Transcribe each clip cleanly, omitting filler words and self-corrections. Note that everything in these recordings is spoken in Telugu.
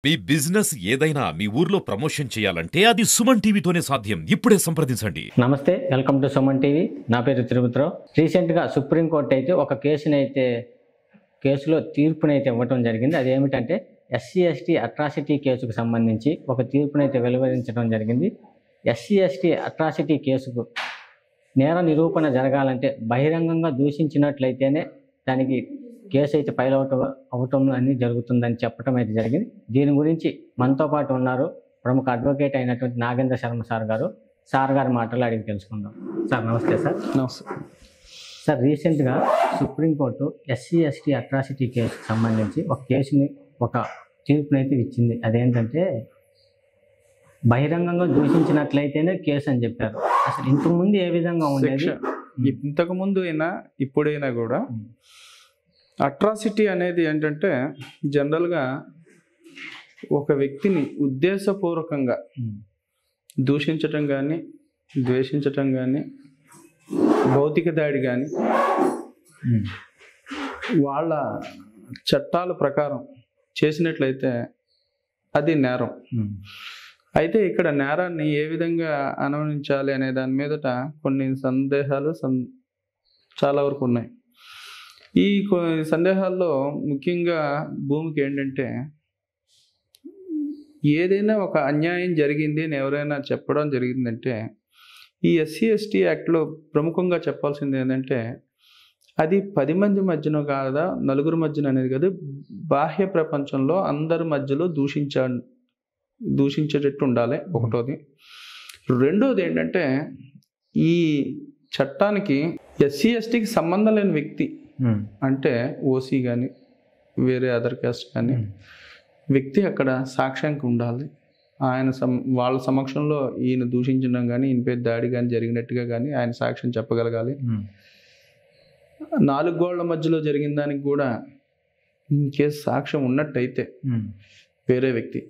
మీ బిజినెస్ ఏదైనా మీ ఊర్లో ప్రమోషన్ చేయాలంటే అది సుమన్ టీవీతోనే సాధ్యం. ఇప్పుడే సంప్రదించండి. నమస్తే, వెల్కమ్ టు సుమన్ టీవీ. నా పేరు తిరుపతిరావు. రీసెంట్గా సుప్రీంకోర్టు అయితే ఒక కేసులో తీర్పునైతే ఇవ్వటం జరిగింది. అదేమిటంటే ఎస్సీ ఎస్టీ అట్రాసిటీ కేసుకు సంబంధించి ఒక తీర్పునైతే వెలువరించడం జరిగింది. ఎస్సీ ఎస్టీ అట్రాసిటీ కేసుకు నేర నిరూపణ జరగాలంటే బహిరంగంగా దూషించినట్లయితేనే దానికి కేసు అయితే ఫైల్ అవటం అనేది జరుగుతుందని చెప్పడం అయితే జరిగింది. దీని గురించి మనతో పాటు ఉన్నారు ప్రముఖ అడ్వకేట్ అయినటువంటి నాగేంద్ర శర్మ సార్ గారి మాటలు అడిగి తెలుసుకుందాం. సార్ నమస్తే. సార్ నమస్తే సార్, రీసెంట్గా సుప్రీంకోర్టు ఎస్సీ ఎస్టీ అట్రాసిటీ కేసుకు సంబంధించి ఒక తీర్పునైతే ఇచ్చింది. అదేంటంటే బహిరంగంగా దూషించినట్లయితేనే కేసు అని చెప్పారు. అసలు ఇంతకుముందు ఏ విధంగా ఉండేది? ఇంతకుముందు అయినా ఇప్పుడైనా కూడా అట్రాసిటీ అనేది ఏంటంటే జనరల్గా ఒక వ్యక్తిని ఉద్దేశపూర్వకంగా దూషించటం కానీ, ద్వేషించటం కానీ, భౌతిక దాడి కానీ వాళ్ళ చట్టాల ప్రకారం చేసినట్లయితే అది నేరం. అయితే ఇక్కడ నేరాన్ని ఏ విధంగా అనుమానించాలి అనే దాని మీదట కొన్ని సందేహాలు చాలా వరకు ఉన్నాయి. ఈ సందేహాల్లో ముఖ్యంగా భూమికి ఏంటంటే, ఏదైనా ఒక అన్యాయం జరిగింది అని ఎవరైనా చెప్పడం జరిగిందంటే ఈ ఎస్సీ ఎస్టీ యాక్ట్లో ప్రముఖంగా చెప్పాల్సింది ఏంటంటే అది 10 మంది మధ్యన కాదా, నలుగురు మధ్యన అనేది కాదు, బాహ్య ప్రపంచంలో అందరి మధ్యలో దూషించేటట్టు ఉండాలి ఒకటోది. రెండోది ఏంటంటే ఈ చట్టానికి ఎస్సీ ఎస్టీకి సంబంధం లేని వ్యక్తి అంటే ఓసీ కానీ వేరే అదర్ కాస్ట్ కానీ వ్యక్తి అక్కడ సాక్ష్యానికి ఉండాలి. వాళ్ళ సమక్షంలో ఈయన దూషించడం కానీ, ఈయనపై దాడి కానీ జరిగినట్టుగా కానీ ఆయన సాక్ష్యం చెప్పగలగాలి. 4 గోళ్ల మధ్యలో జరిగిన దానికి కూడా కేసు సాక్ష్యం ఉన్నట్టయితే వేరే వ్యక్తి.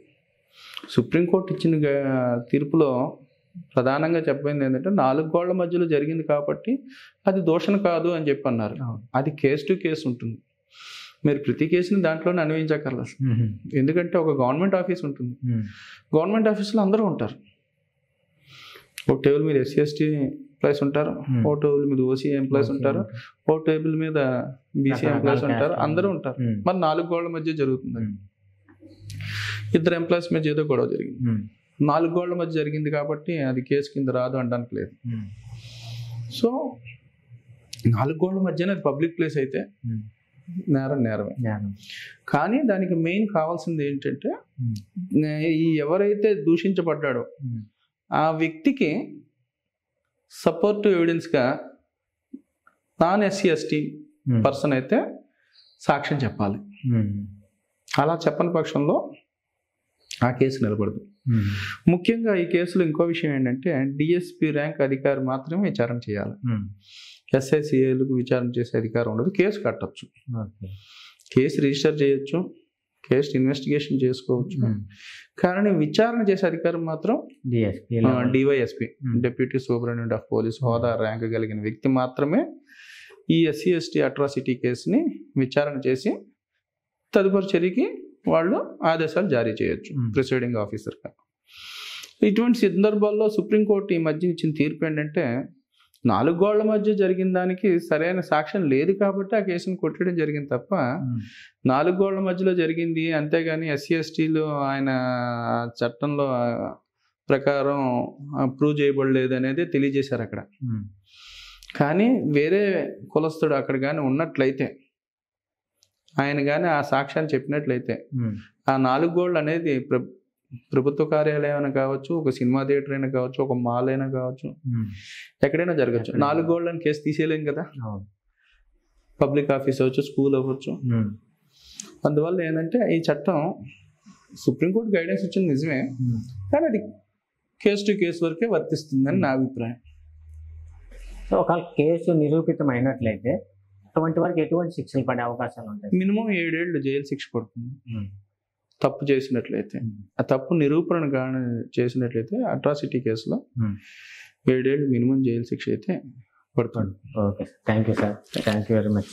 సుప్రీంకోర్టు ఇచ్చిన తీర్పులో ప్రధానంగా చెప్పింది ఏంటంటే 4 గోళ్ల మధ్యలో జరిగింది కాబట్టి అది దూషణ కాదు అని చెప్పి అన్నారు. అది కేసు టు కేసు ఉంటుంది. మీరు ప్రతి కేసుని దాంట్లోనే అన్వయించక్కర్లేదు. ఎందుకంటే ఒక గవర్నమెంట్ ఆఫీస్ ఉంటుంది. గవర్నమెంట్ ఆఫీసులో అందరూ ఉంటారు. ఒక టేబుల్ మీద ఎస్సీ ఎస్టీ ఎంప్లాయీస్ ఉంటారు, ఓ టేబుల్ మీద ఓసీ ఎంప్లాయీస్ ఉంటారు, ఓ టేబుల్ మీద బీసీ ఎంప్లాయీస్ ఉంటారు, అందరూ ఉంటారు. మరి 4 గోళ్ల మధ్య జరుగుతుంది. 2 ఎంప్లాయీస్ మధ్య ఏదో గొడవ జరిగింది, 4 గోళ్ల మధ్య జరిగింది కాబట్టి అది కేసు కింద రాదు అనడానికి లేదు. సో 4 గోళ్ల మధ్యన అది పబ్లిక్ ప్లేస్ అయితే నేరమే. కానీ దానికి మెయిన్ కావాల్సింది ఏంటంటే ఎవరైతే దూషించబడ్డాడో ఆ వ్యక్తికి సపోర్టివ్ ఎవిడెన్స్గా నాన్ ఎస్సీ ఎస్టీ పర్సన్ అయితే సాక్ష్యం చెప్పాలి. అలా చెప్పని పక్షంలో ఆ కేసు నిలబడదు. ముఖ్యంగా ఈ కేసులో ఇంకో విషయం ఏంటంటే డిఎస్పీ ర్యాంక్ అధికారి మాత్రమే విచారణ చేయాలి. ఎస్ఐసిఐలకు విచారణ చేసే అధికారం ఉండదు. కేసు కట్టచ్చు, కేసు రిజిస్టర్ చేయొచ్చు, కేసు ఇన్వెస్టిగేషన్ చేసుకోవచ్చు. కానీ విచారణ చేసే అధికారం మాత్రం DySP, deputy superintendent of police హోదా ర్యాంక్ కలిగిన వ్యక్తి మాత్రమే ఈ ఎస్సీ ఎస్టీ అట్రాసిటీ కేసుని విచారణ చేసి తదుపరి చర్యకి వాళ్ళు ఆదేశాలు జారీ చేయొచ్చు ప్రిసైడింగ్ ఆఫీసర్గా. ఇటువంటి సందర్భాల్లో సుప్రీంకోర్టు ఈ మధ్య ఇచ్చిన తీర్పు ఏంటంటే 4 గోళ్ల మధ్య జరిగిన దానికి సరైన సాక్ష్యం లేదు కాబట్టి ఆ కేసును కొట్టడం జరిగింది తప్ప 4 గోళ్ల మధ్యలో జరిగింది, అంతేగాని ఎస్సీ ఎస్టీలు ఆయన చట్టంలో ప్రకారం ప్రూవ్ చేయబడలేదు అనేది తెలియజేశారు అక్కడ. కానీ వేరే కులస్తుడు అక్కడ కానీ ఉన్నట్లయితే, ఆయన కానీ ఆ సాక్ష్యాన్ని చెప్పినట్లయితే ఆ 4 గోళ్ళు అనేది ప్రభుత్వ కార్యాలయం అయినా కావచ్చు, ఒక సినిమా థియేటర్ అయినా కావచ్చు, ఒక మాల్ అయినా కావచ్చు, ఎక్కడైనా జరగచ్చు. 4 గోళ్ళని కేసు తీసేయలేం కదా. పబ్లిక్ ఆఫీస్ అవ్వచ్చు, స్కూల్ అవ్వచ్చు. అందువల్ల ఏంటంటే ఈ చట్టం సుప్రీంకోర్టు గైడెన్స్ ఇచ్చింది నిజమే, కానీ అది కేసు టు కేసు వరకే వర్తిస్తుందని నా అభిప్రాయం. సో ఒకవేళ కేసు నిరూపితం అయినట్లయితే అటువంటి వారికి ఎటువంటి శిక్షలు పడే అవకాశాలు ఉంటాయి? మినిమం 7 ఏళ్ళు జైలు శిక్ష పడుతుంది తప్పు చేసినట్లయితే. ఆ తప్పు నిరూపణ చేసినట్లయితే అట్రాసిటీ కేసులో 7 ఏళ్ళు మినిమం జైలు శిక్ష అయితే పడుతుంది. Okay, thank you sir, thank you very much.